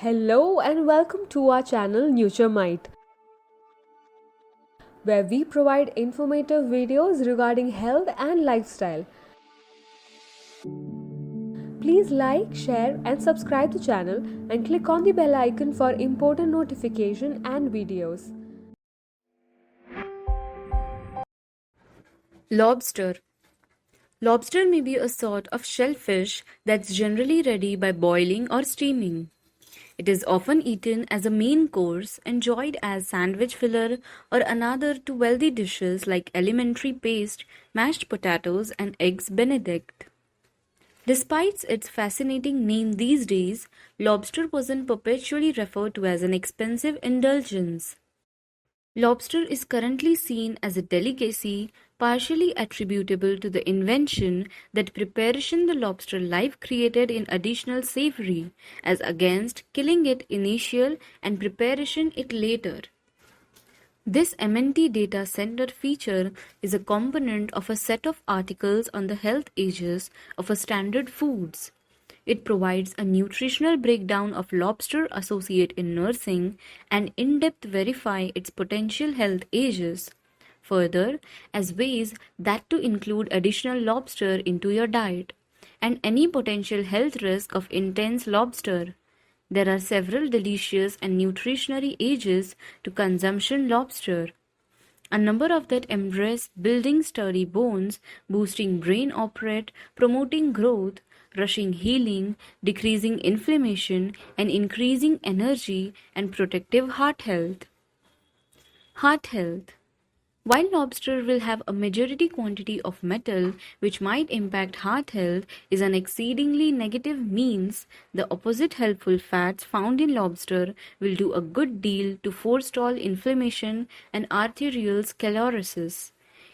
Hello and welcome to our channel NutureMite, where we provide informative videos regarding health and lifestyle. Please like, share and subscribe the channel and click on the bell icon for important notification and videos. Lobster. Lobster may be a sort of shellfish that's generally ready by boiling or steaming. It is often eaten as a main course, enjoyed as sandwich filler, or another to wealthy dishes like elementary paste, mashed potatoes, and eggs Benedict. Despite its fascinating name these days, lobster wasn't perpetually referred to as an expensive indulgence. Lobster is currently seen as a delicacy partially attributable to the invention that preparation the lobster live created in additional savory as against killing it initial and preparation it later. This MNT data center feature is a component of a set of articles on the health ages of a standard foods. It provides a nutritional breakdown of lobster associate in nursing and in-depth verify its potential health ages. Further, as ways that to include additional lobster into your diet and any potential health risk of intense lobster. There are several delicious and nutritionary ages to consumption lobster. A number of that embrace building sturdy bones, boosting brain operate, promoting growth, rushing healing, decreasing inflammation, and increasing energy and protective heart health. Heart health. While lobster will have a majority quantity of metal which might impact heart health is an exceedingly negative means, the opposite helpful fats found in lobster will do a good deal to forestall inflammation and arterial sclerosis.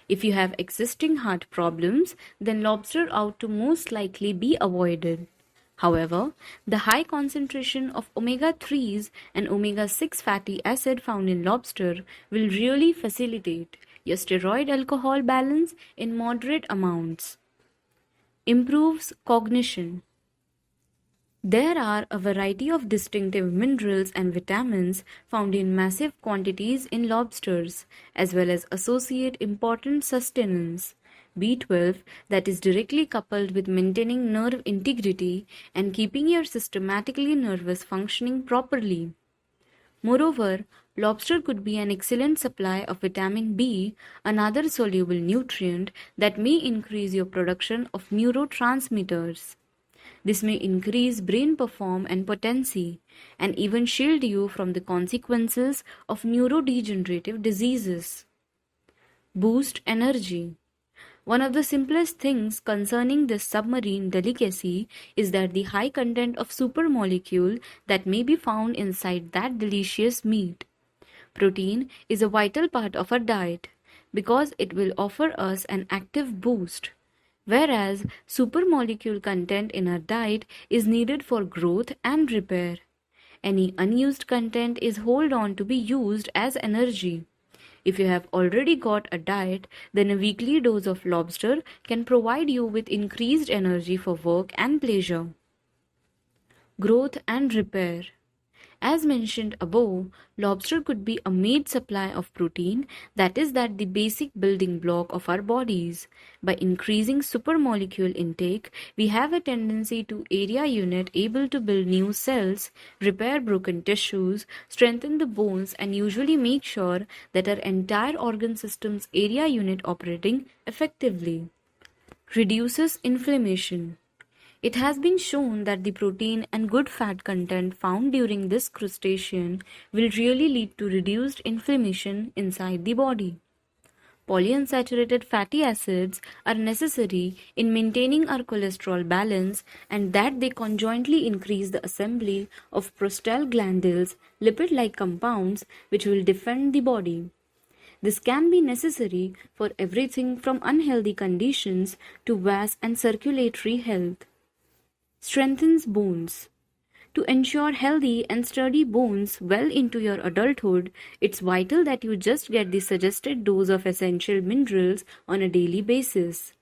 If you have existing heart problems, then lobster ought to most likely be avoided. However, the high concentration of omega-3s and omega-6 fatty acid found in lobster will really facilitate your steroid alcohol balance in moderate amounts. Improves cognition. There are a variety of distinctive minerals and vitamins found in massive quantities in lobsters, as well as associate important sustenance. B12 that is directly coupled with maintaining nerve integrity and keeping your systematically nervous functioning properly. Moreover, lobster could be an excellent supply of vitamin B, another soluble nutrient that may increase your production of neurotransmitters. This may increase brain perform and potency and even shield you from the consequences of neurodegenerative diseases. Boost energy. One of the simplest things concerning this submarine delicacy is that the high content of supermolecule that may be found inside that delicious meat. Protein is a vital part of our diet because it will offer us an active boost, whereas supermolecule content in our diet is needed for growth and repair. Any unused content is held on to be used as energy. If you have already got a diet, then a weekly dose of lobster can provide you with increased energy for work and pleasure. Growth and repair. As mentioned above, lobster could be a made supply of protein, that is the basic building block of our bodies. By increasing supermolecule intake, we have a tendency to area unit able to build new cells, repair broken tissues, strengthen the bones and usually make sure that our entire organ system's area unit operating effectively. Reduces inflammation. It has been shown that the protein and good fat content found during this crustacean will really lead to reduced inflammation inside the body. Polyunsaturated fatty acids are necessary in maintaining our cholesterol balance and that they conjointly increase the assembly of prostaglandins, lipid-like compounds which will defend the body. This can be necessary for everything from unhealthy conditions to vas and circulatory health. Strengthens bones. To ensure healthy and sturdy bones well into your adulthood, it's vital that you just get the suggested dose of essential minerals on a daily basis.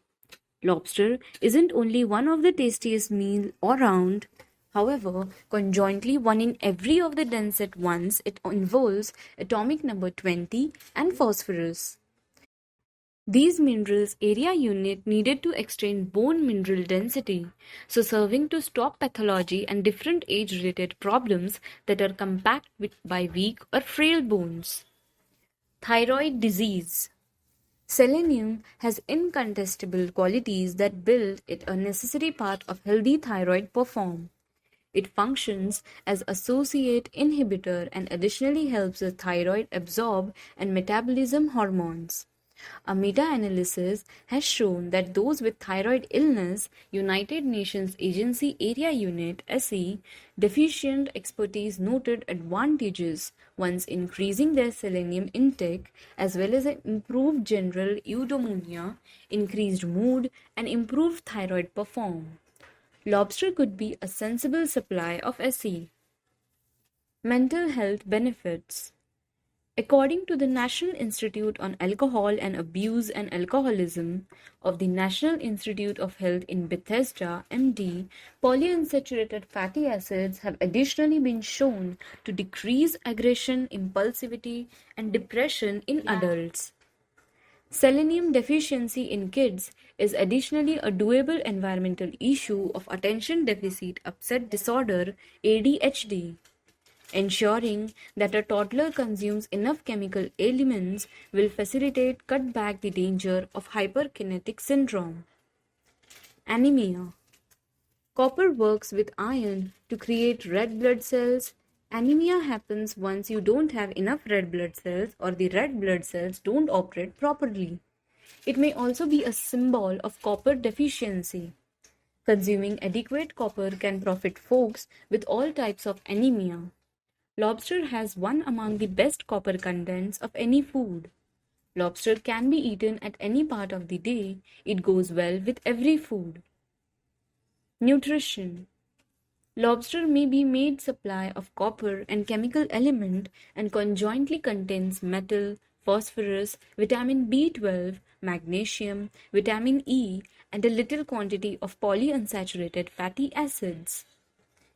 Lobster isn't only one of the tastiest meals around, However, conjointly one in every of the Denset ones, it involves atomic number 20 and phosphorus. These minerals area unit needed to extend bone mineral density, so serving to stop pathology and different age-related problems that are compact by weak or frail bones. Thyroid disease. Selenium has incontestable qualities that build it a necessary part of healthy thyroid perform. It functions as associate inhibitor and additionally helps the thyroid absorb and metabolism hormones. A meta-analysis has shown that those with thyroid illness, United Nations Agency Area Unit (SE) deficient expertise noted advantages once increasing their selenium intake, as well as an improved general eudaimonia, increased mood, and improved thyroid perform. Lobster could be a sensible supply of SE. Mental health benefits. According to the National Institute on Alcohol and Abuse and Alcoholism of the National Institute of Health in Bethesda, MD, polyunsaturated fatty acids have additionally been shown to decrease aggression, impulsivity, and depression in adults. Selenium deficiency in kids is additionally a doable environmental issue of attention deficit upset disorder (ADHD). Ensuring that a toddler consumes enough chemical elements will facilitate cut back the danger of hyperkinetic syndrome. Anemia. Copper works with iron to create red blood cells. Anemia happens once you don't have enough red blood cells or the red blood cells don't operate properly. It may also be a symbol of copper deficiency. Consuming adequate copper can profit folks with all types of anemia. Lobster has one among the best copper contents of any food. Lobster can be eaten at any part of the day. It goes well with every food. Nutrition. Lobster may be made supply of copper and chemical element and conjointly contains metal, phosphorus, vitamin B12, magnesium, vitamin E, and a little quantity of polyunsaturated fatty acids.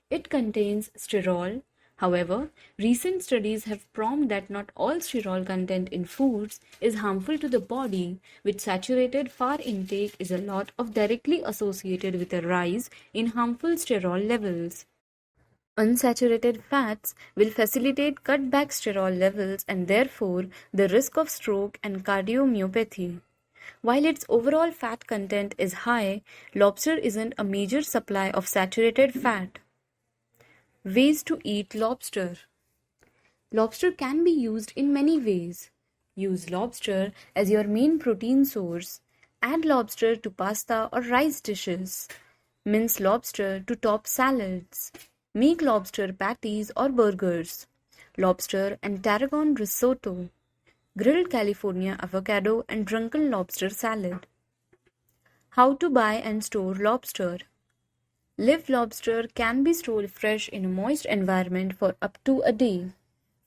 It contains sterol. However, recent studies have proven that not all sterol content in foods is harmful to the body, with saturated fat intake is a lot of directly associated with a rise in harmful sterol levels. Unsaturated fats will facilitate cut back sterol levels and therefore the risk of stroke and cardiomyopathy. While its overall fat content is high, lobster isn't a major supply of saturated fat. Ways to eat lobster. Lobster can be used in many ways. Use lobster as your main protein source. Add lobster to pasta or rice dishes. Mince lobster to top salads. Make lobster patties or burgers. Lobster and tarragon risotto. Grilled California avocado and drunken lobster salad. How to buy and store lobster. Live lobster can be stored fresh in a moist environment for up to a day.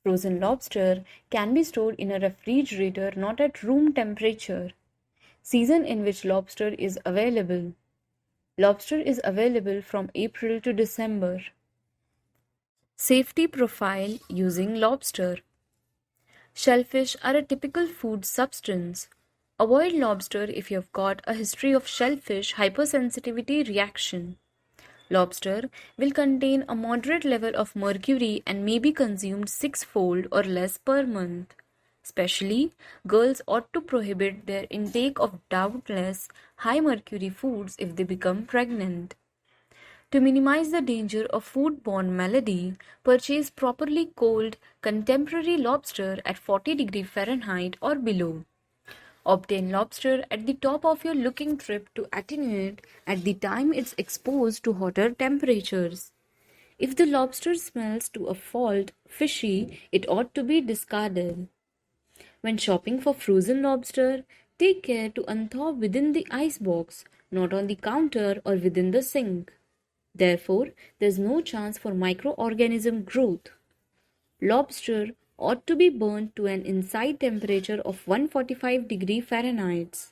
Frozen lobster can be stored in a refrigerator not at room temperature. Season in which lobster is available. Lobster is available from April to December. Safety profile using lobster. Shellfish are a typical food substance. Avoid lobster if you have got a history of shellfish hypersensitivity reaction. Lobster will contain a moderate level of mercury and may be consumed six-fold or less per month. Especially, girls ought to prohibit their intake of doubtless high mercury foods if they become pregnant. To minimize the danger of foodborne malady, purchase properly cold, contemporary lobster at 40 °F or below. Obtain lobster at the top of your looking trip to attenuate at the time it's exposed to hotter temperatures. If the lobster smells to a fault fishy, it ought to be discarded. When shopping for frozen lobster, take care to unthaw within the ice box, not on the counter or within the sink. Therefore, there is no chance for microorganism growth. Lobster ought to be burnt to an inside temperature of 145 °F.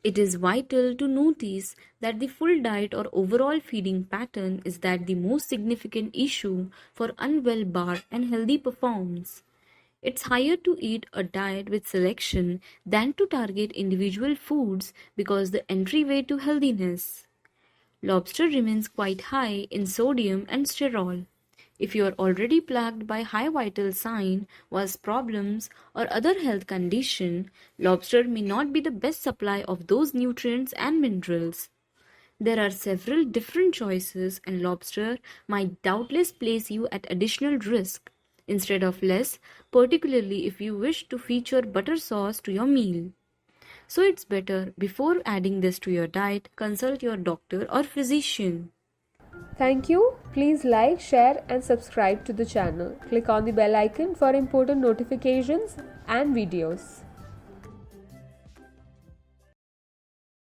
It is vital to notice that the full diet or overall feeding pattern is that the most significant issue for unwell bar and healthy performance. It's higher to eat a diet with selection than to target individual foods because the entryway to healthiness. Lobster remains quite high in sodium and sterol. If you are already plagued by high vital sign, was problems, or other health condition, lobster may not be the best supply of those nutrients and minerals. There are several different choices, and lobster might doubtless place you at additional risk instead of less, particularly if you wish to feature butter sauce to your meal. So it's better, before adding this to your diet, consult your doctor or physician. Thank you. Please like, share, and subscribe to the channel. Click on the bell icon for important notifications and videos.